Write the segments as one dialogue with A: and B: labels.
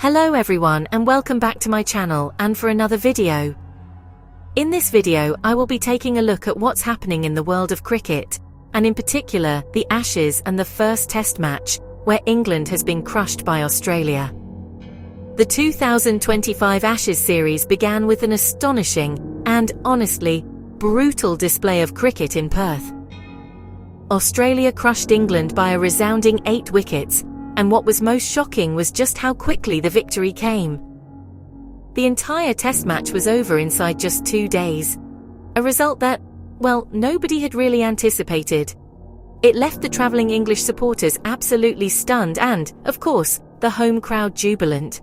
A: Hello everyone and welcome back to my channel and for another video. In this video I will be taking a look at what's happening in the world of cricket, and in particular the Ashes and the first test match, where England has been crushed by Australia. The 2025 Ashes series began with an astonishing, and honestly, brutal display of cricket in Perth. Australia crushed England by a resounding 8 wickets, and what was most shocking was just how quickly the victory came. The entire test match was over inside just 2 days, a result that, well, nobody had really anticipated. It left the travelling English supporters absolutely stunned and, of course, the home crowd jubilant.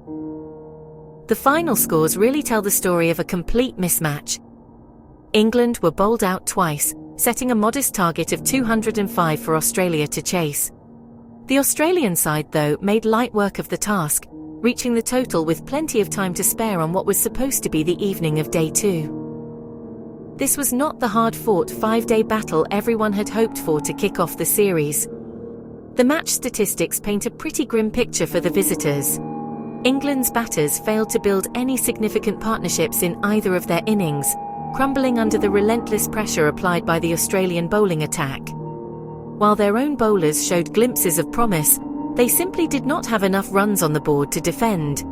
A: The final scores really tell the story of a complete mismatch. England were bowled out twice, setting a modest target of 205 for Australia to chase. The Australian side, though, made light work of the task, reaching the total with plenty of time to spare on what was supposed to be the evening of day 2. This was not the hard-fought 5-day battle everyone had hoped for to kick off the series. The match statistics paint a pretty grim picture for the visitors. England's batters failed to build any significant partnerships in either of their innings, crumbling under the relentless pressure applied by the Australian bowling attack. While their own bowlers showed glimpses of promise, they simply did not have enough runs on the board to defend.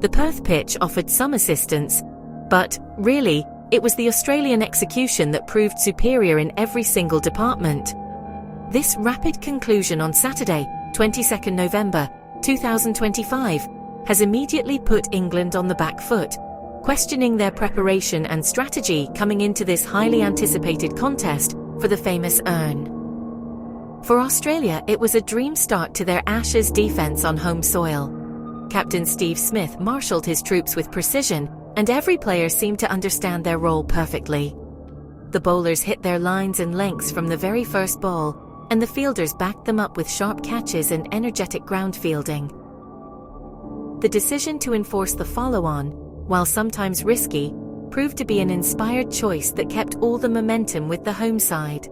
A: The Perth pitch offered some assistance, but, really, it was the Australian execution that proved superior in every single department. This rapid conclusion on Saturday, 22nd November, 2025, has immediately put England on the back foot, questioning their preparation and strategy coming into this highly anticipated contest for the famous urn. For Australia, it was a dream start to their Ashes defence on home soil. Captain Steve Smith marshalled his troops with precision, and every player seemed to understand their role perfectly. The bowlers hit their lines and lengths from the very first ball, and the fielders backed them up with sharp catches and energetic ground fielding. The decision to enforce the follow-on, while sometimes risky, proved to be an inspired choice that kept all the momentum with the home side.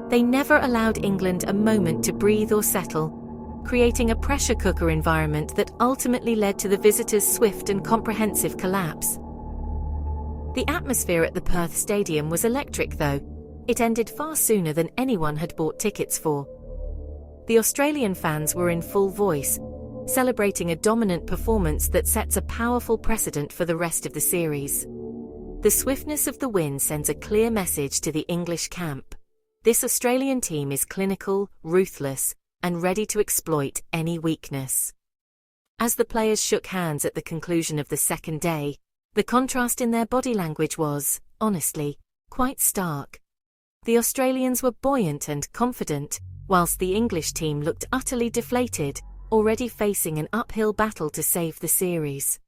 A: They never allowed England a moment to breathe or settle, creating a pressure cooker environment that ultimately led to the visitors' swift and comprehensive collapse. The atmosphere at the Perth Stadium was electric, though. It ended far sooner than anyone had bought tickets for. The Australian fans were in full voice, celebrating a dominant performance that sets a powerful precedent for the rest of the series. The swiftness of the win sends a clear message to the English camp. This Australian team is clinical, ruthless, and ready to exploit any weakness. As the players shook hands at the conclusion of the second day, the contrast in their body language was, honestly, quite stark. The Australians were buoyant and confident, whilst the English team looked utterly deflated, already facing an uphill battle to save the series.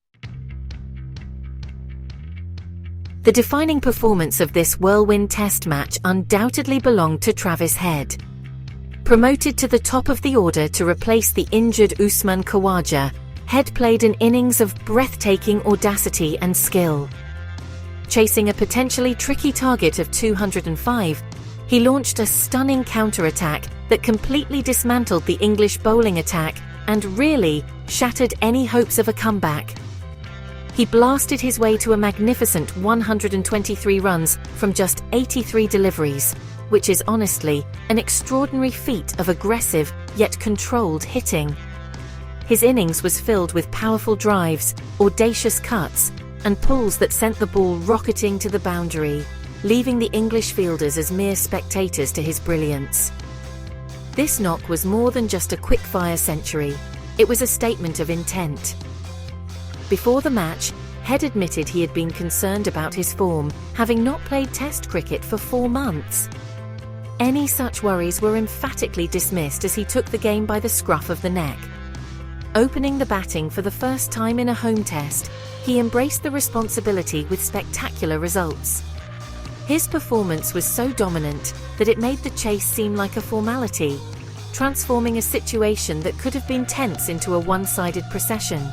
A: The defining performance of this whirlwind test match undoubtedly belonged to Travis Head. Promoted to the top of the order to replace the injured Usman Khawaja, Head played an innings of breathtaking audacity and skill. Chasing a potentially tricky target of 205, he launched a stunning counter-attack that completely dismantled the English bowling attack and really shattered any hopes of a comeback. He blasted his way to a magnificent 123 runs from just 83 deliveries, which is honestly an extraordinary feat of aggressive yet controlled hitting. His innings was filled with powerful drives, audacious cuts, and pulls that sent the ball rocketing to the boundary, leaving the English fielders as mere spectators to his brilliance. This knock was more than just a quick-fire century. It was a statement of intent. Before the match, Head admitted he had been concerned about his form, having not played Test cricket for 4 months. Any such worries were emphatically dismissed as he took the game by the scruff of the neck. Opening the batting for the first time in a home test, he embraced the responsibility with spectacular results. His performance was so dominant that it made the chase seem like a formality, transforming a situation that could have been tense into a one-sided procession.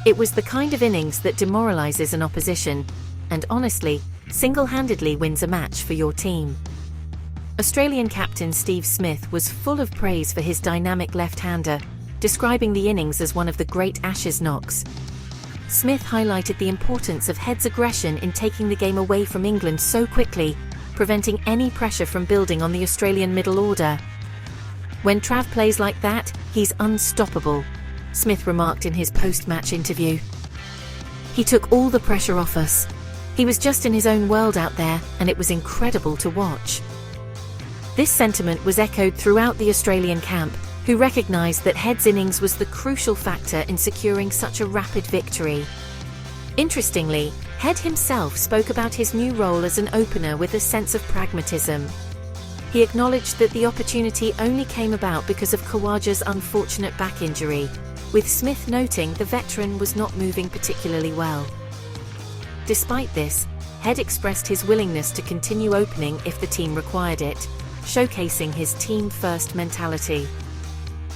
A: It was the kind of innings that demoralizes an opposition, and honestly, single-handedly wins a match for your team. Australian captain Steve Smith was full of praise for his dynamic left-hander, describing the innings as one of the great Ashes knocks. Smith highlighted the importance of Head's aggression in taking the game away from England so quickly, preventing any pressure from building on the Australian middle order. "When Trav plays like that, he's unstoppable," Smith remarked in his post-match interview. "He took all the pressure off us. He was just in his own world out there, and it was incredible to watch." This sentiment was echoed throughout the Australian camp, who recognised that Head's innings was the crucial factor in securing such a rapid victory. Interestingly, Head himself spoke about his new role as an opener with a sense of pragmatism. He acknowledged that the opportunity only came about because of Khawaja's unfortunate back injury, with Smith noting the veteran was not moving particularly well. Despite this, Head expressed his willingness to continue opening if the team required it, showcasing his team-first mentality.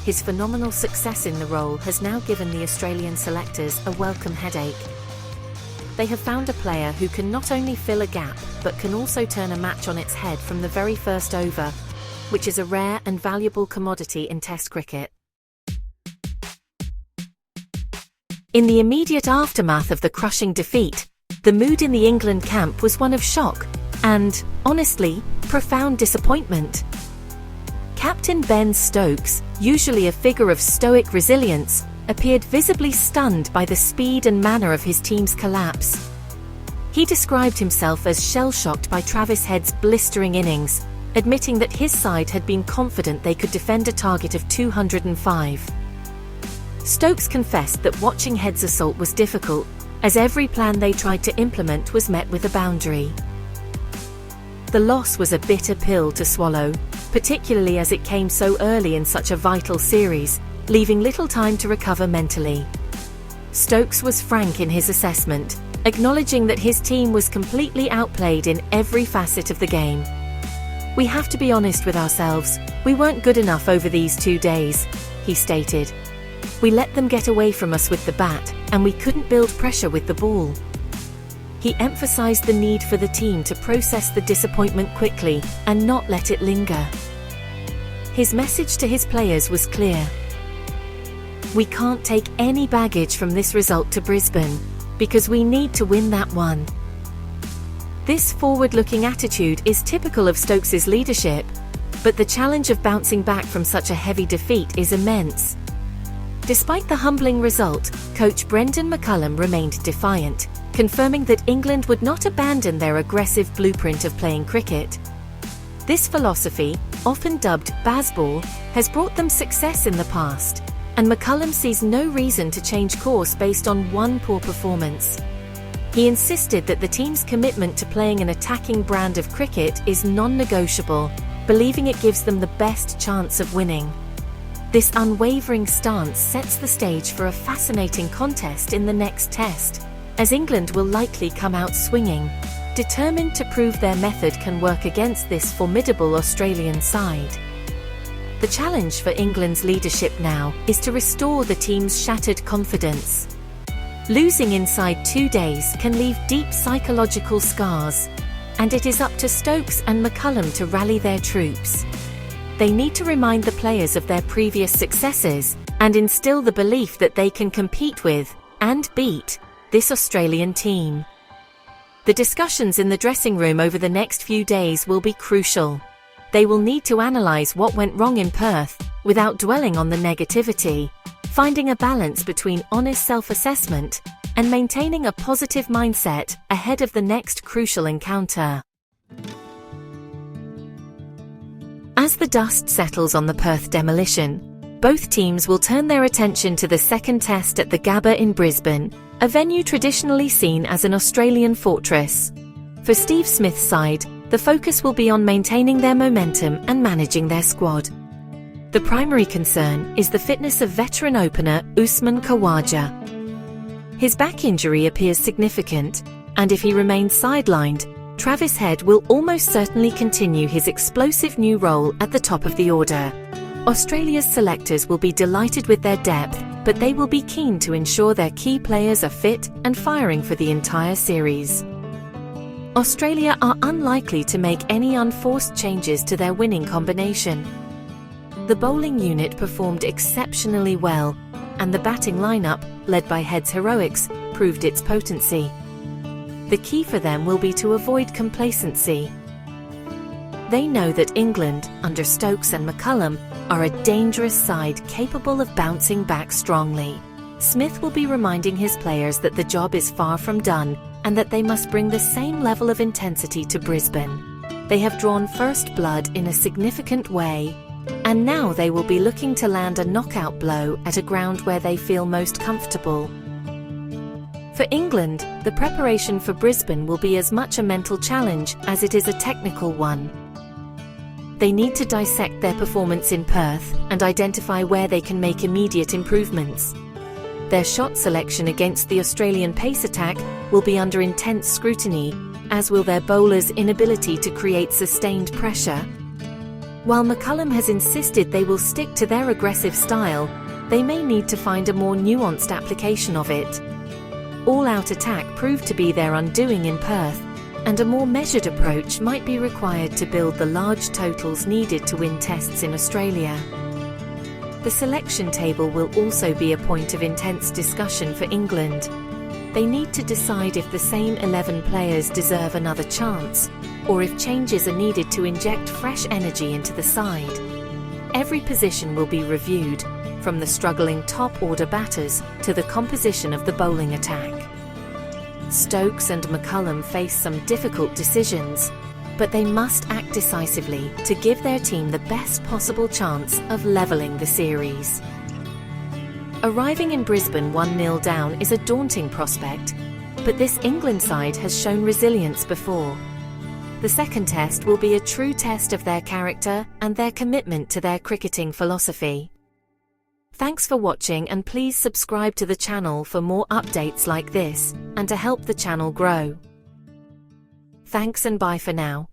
A: His phenomenal success in the role has now given the Australian selectors a welcome headache. They have found a player who can not only fill a gap but can also turn a match on its head from the very first over, which is a rare and valuable commodity in Test cricket. In the immediate aftermath of the crushing defeat, the mood in the England camp was one of shock and, honestly, profound disappointment. Captain Ben Stokes, usually a figure of stoic resilience, appeared visibly stunned by the speed and manner of his team's collapse. He described himself as shell-shocked by Travis Head's blistering innings, admitting that his side had been confident they could defend a target of 205. Stokes confessed that watching Head's assault was difficult, as every plan they tried to implement was met with a boundary. The loss was a bitter pill to swallow, particularly as it came so early in such a vital series, leaving little time to recover mentally. Stokes was frank in his assessment, acknowledging that his team was completely outplayed in every facet of the game. "We have to be honest with ourselves, we weren't good enough over these 2 days," he stated. "We let them get away from us with the bat, and we couldn't build pressure with the ball." He emphasized the need for the team to process the disappointment quickly and not let it linger. His message to his players was clear. "We can't take any baggage from this result to Brisbane, because we need to win that one." This forward-looking attitude is typical of Stokes' leadership, but the challenge of bouncing back from such a heavy defeat is immense. Despite the humbling result, coach Brendan McCullum remained defiant, confirming that England would not abandon their aggressive blueprint of playing cricket. This philosophy, often dubbed Bazball, has brought them success in the past, and McCullum sees no reason to change course based on one poor performance. He insisted that the team's commitment to playing an attacking brand of cricket is non-negotiable, believing it gives them the best chance of winning. This unwavering stance sets the stage for a fascinating contest in the next test, as England will likely come out swinging, determined to prove their method can work against this formidable Australian side. The challenge for England's leadership now is to restore the team's shattered confidence. Losing inside 2 days can leave deep psychological scars, and it is up to Stokes and McCullum to rally their troops. They need to remind the players of their previous successes and instill the belief that they can compete with, and beat, this Australian team. The discussions in the dressing room over the next few days will be crucial. They will need to analyse what went wrong in Perth, without dwelling on the negativity, finding a balance between honest self-assessment and maintaining a positive mindset ahead of the next crucial encounter. As the dust settles on the Perth demolition, both teams will turn their attention to the second test at the Gabba in Brisbane, a venue traditionally seen as an Australian fortress. For Steve Smith's side, the focus will be on maintaining their momentum and managing their squad. The primary concern is the fitness of veteran opener Usman Khawaja. His back injury appears significant, and if he remains sidelined, Travis Head will almost certainly continue his explosive new role at the top of the order. Australia's selectors will be delighted with their depth, but they will be keen to ensure their key players are fit and firing for the entire series. Australia are unlikely to make any unforced changes to their winning combination. The bowling unit performed exceptionally well, and the batting lineup, led by Head's heroics, proved its potency. The key for them will be to avoid complacency. They know that England, under Stokes and McCullum, are a dangerous side capable of bouncing back strongly. Smith will be reminding his players that the job is far from done and that they must bring the same level of intensity to Brisbane. They have drawn first blood in a significant way, and now they will be looking to land a knockout blow at a ground where they feel most comfortable. For England, the preparation for Brisbane will be as much a mental challenge as it is a technical one. They need to dissect their performance in Perth and identify where they can make immediate improvements. Their shot selection against the Australian pace attack will be under intense scrutiny, as will their bowlers' inability to create sustained pressure. While McCullum has insisted they will stick to their aggressive style, they may need to find a more nuanced application of it. All-out attack proved to be their undoing in Perth, and a more measured approach might be required to build the large totals needed to win tests in Australia. The selection table will also be a point of intense discussion for England. They need to decide if the same 11 players deserve another chance, or if changes are needed to inject fresh energy into the side. Every position will be reviewed, from the struggling top-order batters to the composition of the bowling attack. Stokes and McCullum face some difficult decisions, but they must act decisively to give their team the best possible chance of levelling the series. Arriving in Brisbane 1-0 down is a daunting prospect, but this England side has shown resilience before. The second test will be a true test of their character and their commitment to their cricketing philosophy. Thanks for watching, and please subscribe to the channel for more updates like this and to help the channel grow. Thanks and bye for now.